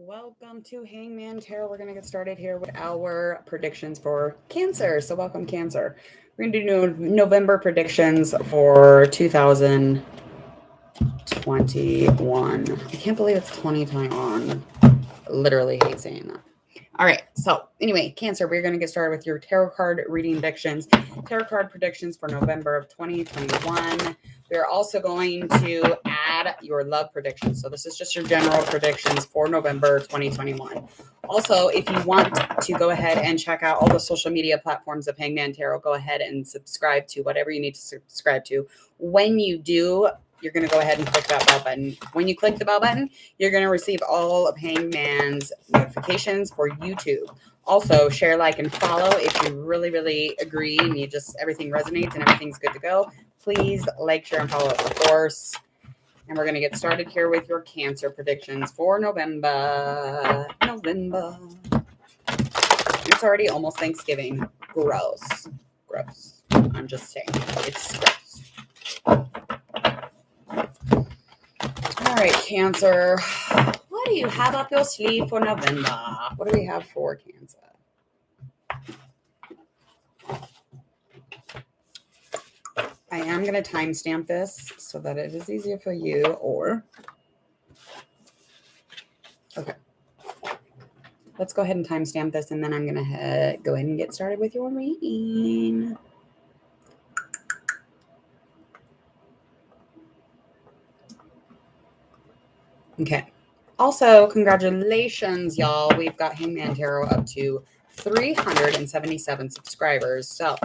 Welcome to Hangman Tarot. We're going to get started here with our predictions for Cancer. So welcome, Cancer. We're going to do November predictions for 2021. I can't believe it's 2021. Literally hate saying that. All right. So anyway, Cancer, we're going to get started with your tarot card reading predictions. Tarot card predictions for November of 2021. We're also going to add your love predictions. So this is just your general predictions for November 2021. Also, if you want to go ahead and check out all the social media platforms of Hangman Tarot, go ahead and subscribe to whatever you need to subscribe to. When you do, you're going to go ahead and click that bell button. When you click the bell button, you're going to receive all of Hangman's notifications for YouTube. Also, share, like, and follow if you really, really agree and you just everything resonates and everything's good to go. Please like, share, and follow, of course. And we're going to get started here with your Cancer predictions for November. It's already almost Thanksgiving. Gross. I'm just saying. It's gross. All right, Cancer. What do you have up your sleeve for November? What do we have for Cancer? I am going to timestamp this so that it is easier for you, okay. Let's go ahead and timestamp this, and then I'm going to go ahead and get started with your reading. Okay. Also, congratulations, y'all. We've got Hangman Tarot up to 377 subscribers. So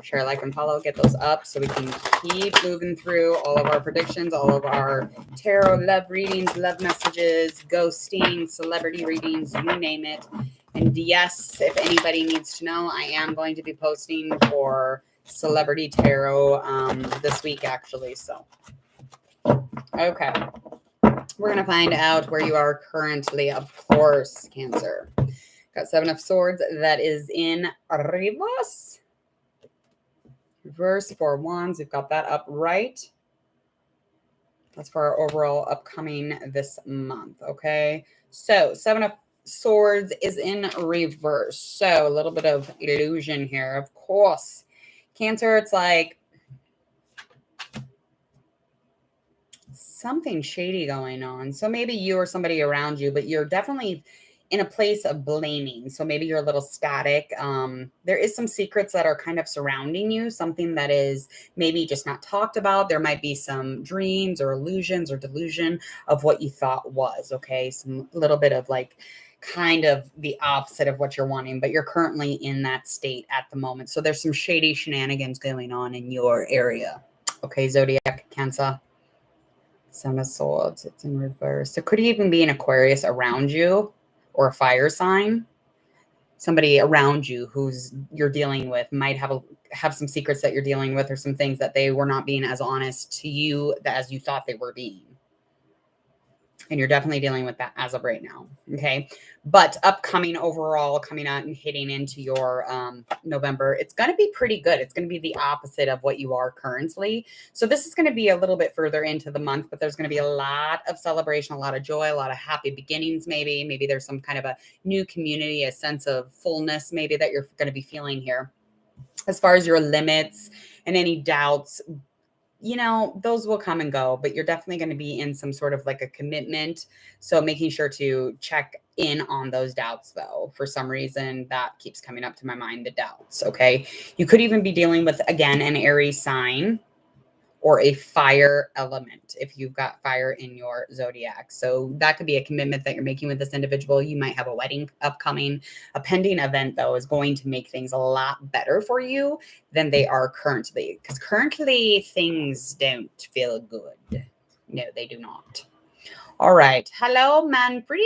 share, like, and follow, get those up so we can keep moving through all of our predictions, all of our tarot love readings, love messages, ghosting, celebrity readings, you name it. And yes, if anybody needs to know, I am going to be posting for celebrity tarot this week, actually. So, okay. We're going to find out where you are currently, of course, Cancer. Got Seven of Swords. That is in reverse. Reverse, Four of Wands. We've got that up right. That's for our overall upcoming this month, okay? So, Seven of Swords is in reverse. So, a little bit of illusion here, of course. Cancer, it's like something shady going on. So maybe you or somebody around you, but you're definitely in a place of blaming. So maybe you're a little static. There is some secrets that are kind of surrounding you, something that is maybe just not talked about. There might be some dreams or illusions or delusion of what you thought was, okay? Some little bit of like kind of the opposite of what you're wanting, but you're currently in that state at the moment. So there's some shady shenanigans going on in your area. Okay, Zodiac Cancer. Seven of Swords, it's in reverse. It could even be an Aquarius around you or a fire sign. Somebody around you who's you're dealing with might have some secrets that you're dealing with or some things that they were not being as honest to you as you thought they were being. And you're definitely dealing with that as of right now, okay? But upcoming overall, coming out and hitting into your November, it's going to be pretty good. It's going to be the opposite of what you are currently. So this is going to be a little bit further into the month, but there's going to be a lot of celebration, a lot of joy, a lot of happy beginnings maybe. Maybe there's some kind of a new community, a sense of fullness maybe that you're going to be feeling here. As far as your limits and any doubts, you know, those will come and go, but you're definitely going to be in some sort of like a commitment. So making sure to check in on those doubts, though. For some reason, that keeps coming up to my mind, the doubts, okay? You could even be dealing with, again, an Aries sign or a fire element if you've got fire in your zodiac. So that could be a commitment that you're making with this individual. You might have a wedding upcoming. A pending event, though, is going to make things a lot better for you than they are currently, because currently things don't feel good. No, they do not. All right. Hello, Manfrey.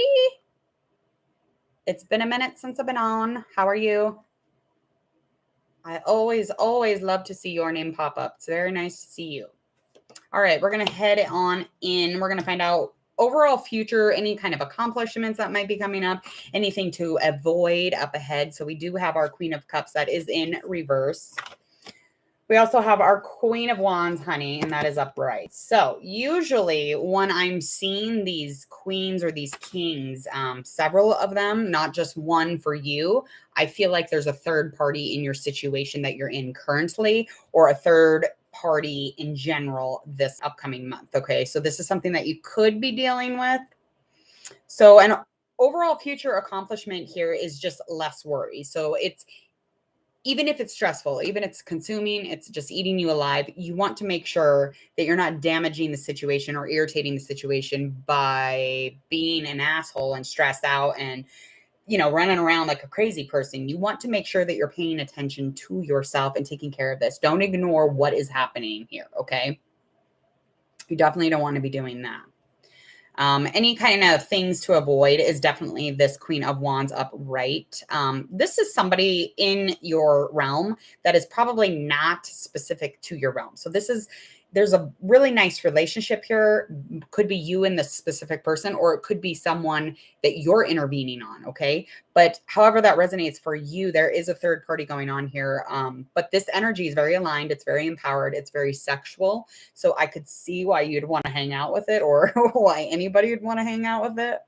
It's been a minute since I've been on. How are you? I always love to see your name pop up. It's very nice to see you. All right, we're going to head on in. We're going to find out overall future, any kind of accomplishments that might be coming up, anything to avoid up ahead. So we do have our Queen of Cups that is in reverse. We also have our Queen of Wands, honey, and that is upright. So usually when I'm seeing these queens or these kings, several of them, not just one for you, I feel like there's a third party in your situation that you're in currently, or a third party in general this upcoming month. Okay. So this is something that you could be dealing with. So an overall future accomplishment here is just less worry. So it's, even if it's stressful, even if it's consuming, it's just eating you alive, you want to make sure that you're not damaging the situation or irritating the situation by being an asshole and stressed out and, running around like a crazy person. You want to make sure that you're paying attention to yourself and taking care of this. Don't ignore what is happening here, okay? You definitely don't want to be doing that. Any kind of things to avoid is definitely this Queen of Wands upright. This is somebody in your realm that is probably not specific to your realm. So there's a really nice relationship here. Could be you and this specific person, or it could be someone that you're intervening on. Okay. But however that resonates for you, there is a third party going on here. But this energy is very aligned. It's very empowered. It's very sexual. So I could see why you'd want to hang out with it, or why anybody would want to hang out with it.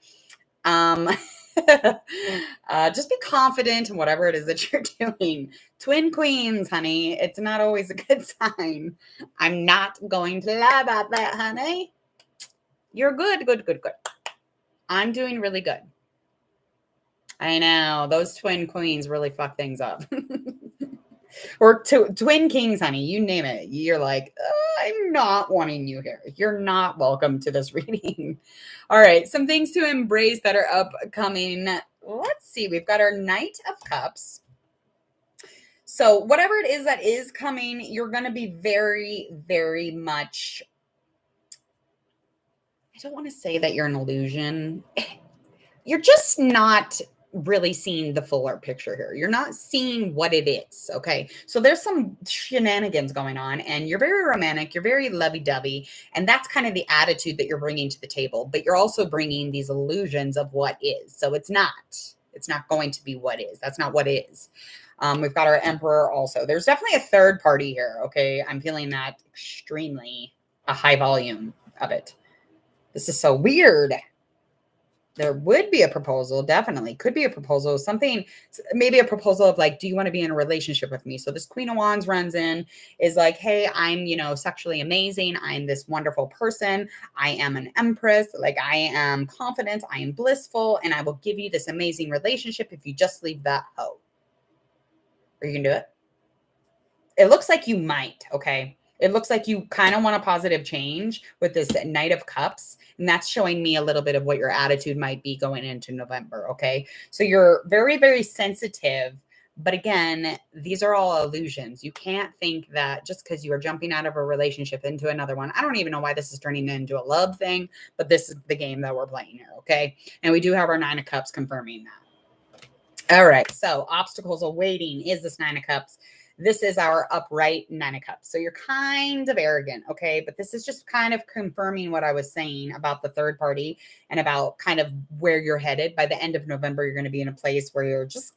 Just be confident in whatever it is that you're doing. Twin queens, honey. It's not always a good sign. I'm not going to lie about that, honey. You're good. I'm doing really good. I know. Those twin queens really fuck things up. Or twin kings, honey. You name it. You're like, I'm not wanting you here. You're not welcome to this reading. All right. Some things to embrace that are upcoming. Let's see. We've got our Knight of Cups. So whatever it is that is coming, you're going to be very, very much, I don't want to say that you're an illusion. You're just not really seeing the fuller picture here. You're not seeing what it is. Okay. So there's some shenanigans going on, and you're very romantic. You're very lovey-dovey. And that's kind of the attitude that you're bringing to the table, but you're also bringing these illusions of what is. So it's not going to be what is. That's not what is. We've got our Emperor also. There's definitely a third party here. Okay. I'm feeling that extremely a high volume of it. This is so weird. There would be a proposal, definitely. Could be a proposal, something, maybe a proposal of like, do you want to be in a relationship with me? So this Queen of Wands runs in, is like, hey, I'm, sexually amazing. I'm this wonderful person. I am an empress. Like, I am confident. I am blissful. And I will give you this amazing relationship if you just leave that hoe. Are you going to do it? It looks like you might, okay? It looks like you kind of want a positive change with this Knight of Cups. And that's showing me a little bit of what your attitude might be going into November. Okay. So you're very, very sensitive. But again, these are all illusions. You can't think that just because you are jumping out of a relationship into another one. I don't even know why this is turning into a love thing, but this is the game that we're playing here. Okay. And we do have our Nine of Cups confirming that. All right. So obstacles awaiting is this Nine of Cups. This is our upright Nine of Cups. So you're kind of arrogant, okay? But this is just kind of confirming what I was saying about the third party and about kind of where you're headed. By the end of November, you're going to be in a place where you're just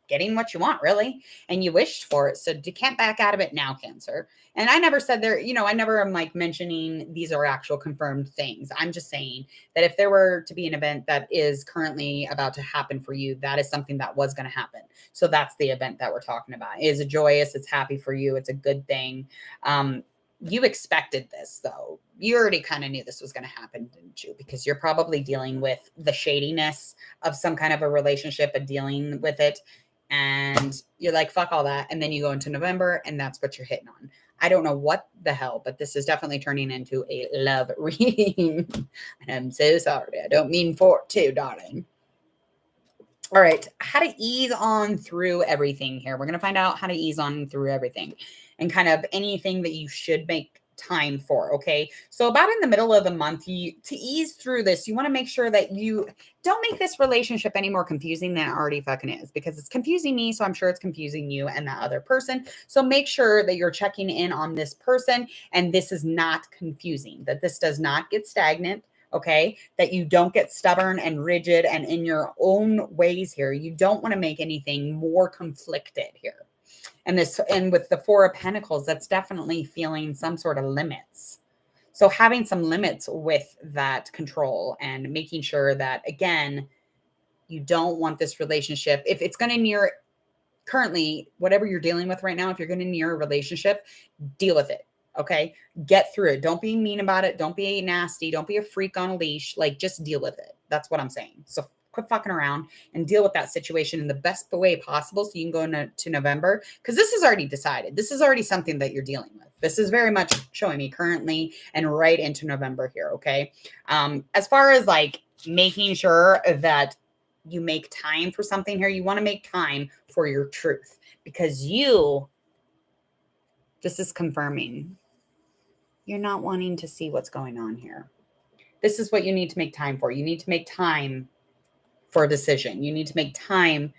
getting what you want, really, and you wished for it. So you can't back out of it now, Cancer. And I never said there, I never am like mentioning these are actual confirmed things. I'm just saying that if there were to be an event that is currently about to happen for you, that is something that was going to happen. So that's the event that we're talking about. It is joyous. It's happy for you. It's a good thing. You expected this, though. You already kind of knew this was going to happen, didn't you? Because you're probably dealing with the shadiness of some kind of a relationship and dealing with it. And you're like, fuck all that. And then you go into November and that's what you're hitting on. I don't know what the hell, but this is definitely turning into a love reading. And I'm so sorry. I don't mean for it too, darling. All right. How to ease on through everything here. We're going to find out how to ease on through everything and kind of anything that you should make time for. Okay. So about in the middle of the month, to ease through this, you want to make sure that you don't make this relationship any more confusing than it already fucking is, because it's confusing me. So I'm sure it's confusing you and that other person. So make sure that you're checking in on this person and this is not confusing, that this does not get stagnant. Okay. That you don't get stubborn and rigid and in your own ways here. You don't want to make anything more conflicted here. And with the Four of Pentacles, that's definitely feeling some sort of limits. So having some limits with that control and making sure that, again, you don't want this relationship. If it's going to near currently, whatever you're dealing with right now, if you're going to near a relationship, deal with it. Okay. Get through it. Don't be mean about it. Don't be nasty. Don't be a freak on a leash. Like, just deal with it. That's what I'm saying. So quit fucking around and deal with that situation in the best way possible so you can go to November, because this is already decided. This is already something that you're dealing with. This is very much showing me currently and right into November here. Okay. As far as like making sure that you make time for something here, you want to make time for your truth, because this is confirming you're not wanting to see what's going on here. This is what you need to make time for. You need to make time for a decision. You need to make time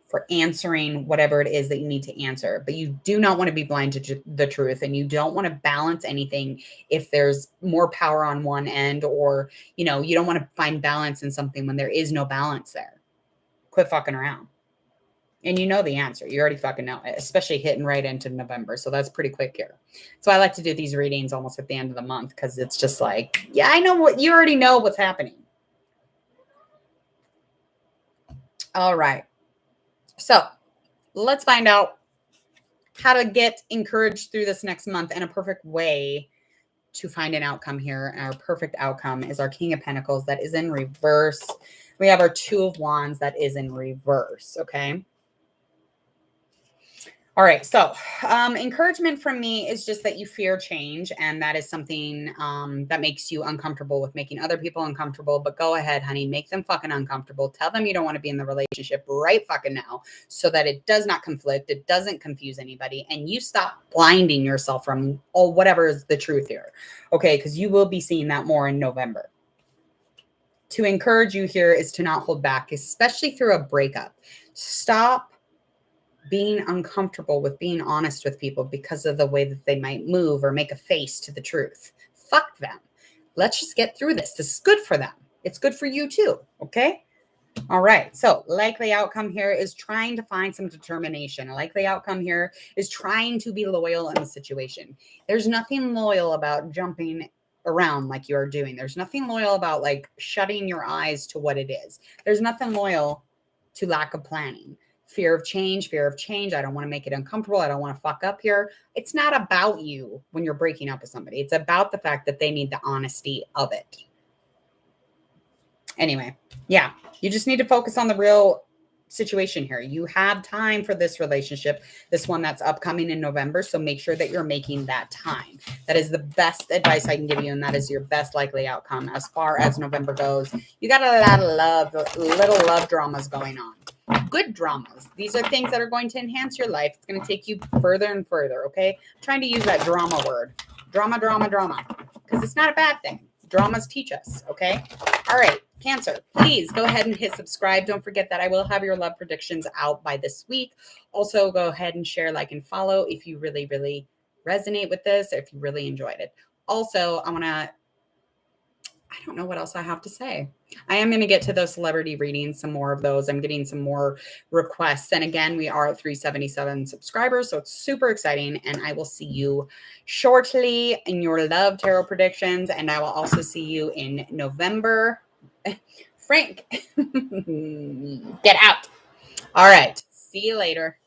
for answering whatever it is that you need to answer. But you do not want to be blind to the truth, and you don't want to balance anything if there's more power on one end, or, you don't want to find balance in something when there is no balance there. Quit fucking around. And you know the answer. You already fucking know it, especially hitting right into November. So that's pretty quick here. So I like to do these readings almost at the end of the month, because it's just like, yeah, I know what you already know what's happening. All right. So let's find out how to get encouraged through this next month, and a perfect way to find an outcome here. And our perfect outcome is our King of Pentacles that is in reverse. We have our Two of Wands that is in reverse. Okay. All right. So encouragement from me is just that you fear change. And that is something that makes you uncomfortable with making other people uncomfortable. But go ahead, honey, make them fucking uncomfortable. Tell them you don't want to be in the relationship right fucking now, so that it does not conflict. It doesn't confuse anybody. And you stop blinding yourself from whatever is the truth here. Okay. Because you will be seeing that more in November. To encourage you here is to not hold back, especially through a breakup. Stop being uncomfortable with being honest with people because of the way that they might move or make a face to the truth. Fuck them. Let's just get through this. This is good for them. It's good for you too. Okay. All right. So likely outcome here is trying to find some determination. A likely outcome here is trying to be loyal in the situation. There's nothing loyal about jumping around like you are doing. There's nothing loyal about like shutting your eyes to what it is. There's nothing loyal to lack of planning. Fear of change. I don't want to make it uncomfortable. I don't want to fuck up here. It's not about you when you're breaking up with somebody. It's about the fact that they need the honesty of it. Anyway, yeah, you just need to focus on the real situation here. You have time for this relationship, this one that's upcoming in November. So make sure that you're making that time. That is the best advice I can give you. And that is your best likely outcome as far as November goes. You got a lot of little love dramas going on. Good dramas. These are things that are going to enhance your life. It's going to take you further and further. Okay. I'm trying to use that drama word. Drama. Because it's not a bad thing. Dramas teach us. Okay. All right. Cancer, please go ahead and hit subscribe. Don't forget that I will have your love predictions out by this week. Also, go ahead and share, like, and follow if you really, really resonate with this, if you really enjoyed it. Also, I don't know what else I have to say. I am going to get to those celebrity readings, some more of those. I'm getting some more requests. And again, we are at 377 subscribers. So it's super exciting. And I will see you shortly in your love tarot predictions. And I will also see you in November. Frank, get out. All right. See you later.